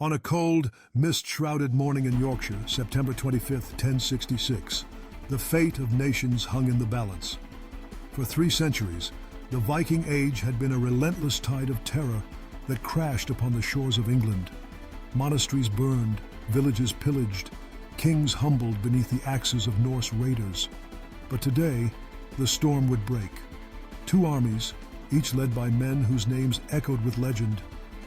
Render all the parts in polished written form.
On a cold, mist-shrouded morning in Yorkshire, September 25, 1066, the fate of nations hung in the balance. For 3 centuries, the Viking Age had been a relentless tide of terror that crashed upon the shores of England. Monasteries burned, villages pillaged, kings humbled beneath the axes of Norse raiders. But today, the storm would break. 2 armies, each led by men whose names echoed with legend,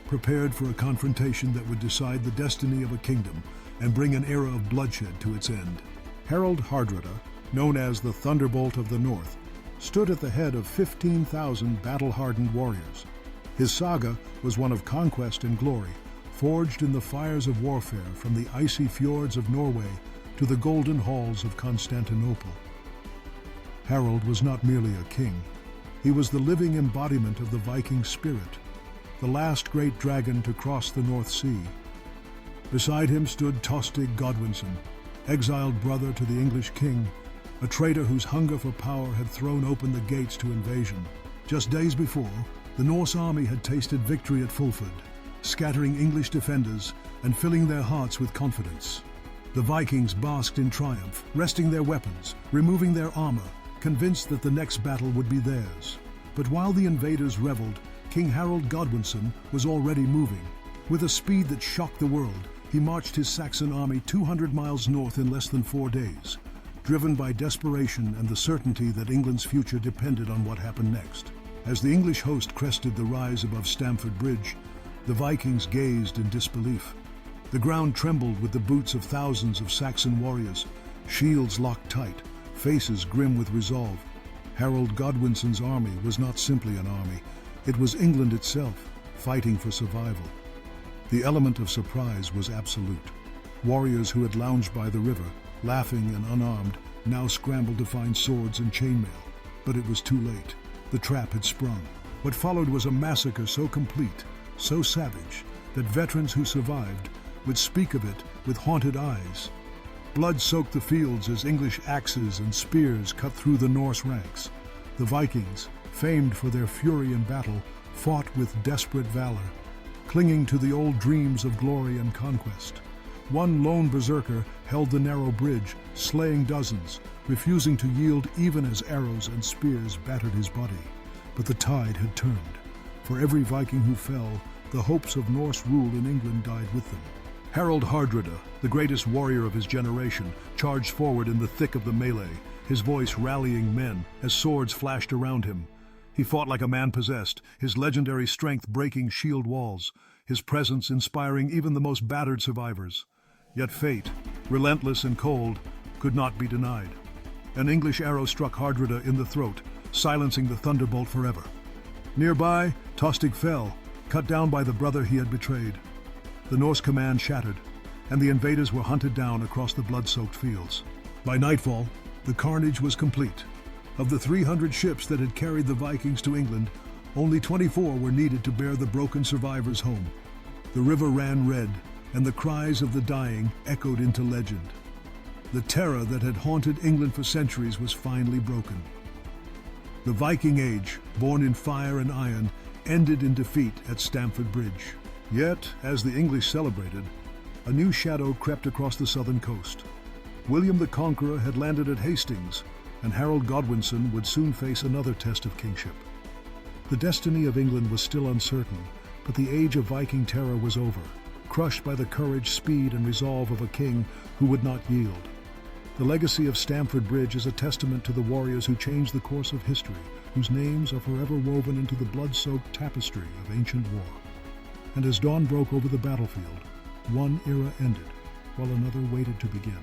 prepared for a confrontation that would decide the destiny of a kingdom and bring an era of bloodshed to its end. Harald Hardrada, known as the Thunderbolt of the North, stood at the head of 15,000 battle-hardened warriors. His saga was one of conquest and glory, forged in the fires of warfare from the icy fjords of Norway to the golden halls of Constantinople. Harold was not merely a king. He was the living embodiment of the Viking spirit, the last great dragon to cross the North Sea. Beside him stood Tostig Godwinson, exiled brother to the English king, a traitor whose hunger for power had thrown open the gates to invasion. Just days before, the Norse army had tasted victory at Fulford, scattering English defenders and filling their hearts with confidence. The Vikings basked in triumph, resting their weapons, removing their armor, convinced that the next battle would be theirs. But while the invaders reveled, King Harald Godwinson was already moving. With a speed that shocked the world, he marched his Saxon army 200 miles north in less than 4 days, driven by desperation and the certainty that England's future depended on what happened next. As the English host crested the rise above Stamford Bridge, the Vikings gazed in disbelief. The ground trembled with the boots of thousands of Saxon warriors, shields locked tight, faces grim with resolve. Harald Godwinson's army was not simply an army. It was England itself, fighting for survival. The element of surprise was absolute. Warriors who had lounged by the river, laughing and unarmed, now scrambled to find swords and chainmail. But it was too late. The trap had sprung. What followed was a massacre so complete, so savage, that veterans who survived would speak of it with haunted eyes. Blood soaked the fields as English axes and spears cut through the Norse ranks. The Vikings, famed for their fury in battle, fought with desperate valor, clinging to the old dreams of glory and conquest. One lone berserker held the narrow bridge, slaying dozens, refusing to yield even as arrows and spears battered his body. But the tide had turned. For every Viking who fell, the hopes of Norse rule in England died with them. Harald Hardrada, the greatest warrior of his generation, charged forward in the thick of the melee, his voice rallying men as swords flashed around him. He fought like a man possessed, his legendary strength breaking shield walls, his presence inspiring even the most battered survivors. Yet fate, relentless and cold, could not be denied. An English arrow struck Hardrada in the throat, silencing the Thunderbolt forever. Nearby, Tostig fell, cut down by the brother he had betrayed. The Norse command shattered, and the invaders were hunted down across the blood-soaked fields. By nightfall, the carnage was complete. Of the 300 ships that had carried the Vikings to England, only 24 were needed to bear the broken survivors home. The river ran red, and the cries of the dying echoed into legend. The terror that had haunted England for centuries was finally broken. The Viking Age, born in fire and iron, ended in defeat at Stamford Bridge. Yet, as the English celebrated, a new shadow crept across the southern coast. William the Conqueror had landed at Hastings, and Harald Godwinson would soon face another test of kingship. The destiny of England was still uncertain, but the age of Viking terror was over, crushed by the courage, speed, and resolve of a king who would not yield. The legacy of Stamford Bridge is a testament to the warriors who changed the course of history, whose names are forever woven into the blood-soaked tapestry of ancient war. And as dawn broke over the battlefield, one era ended, while another waited to begin.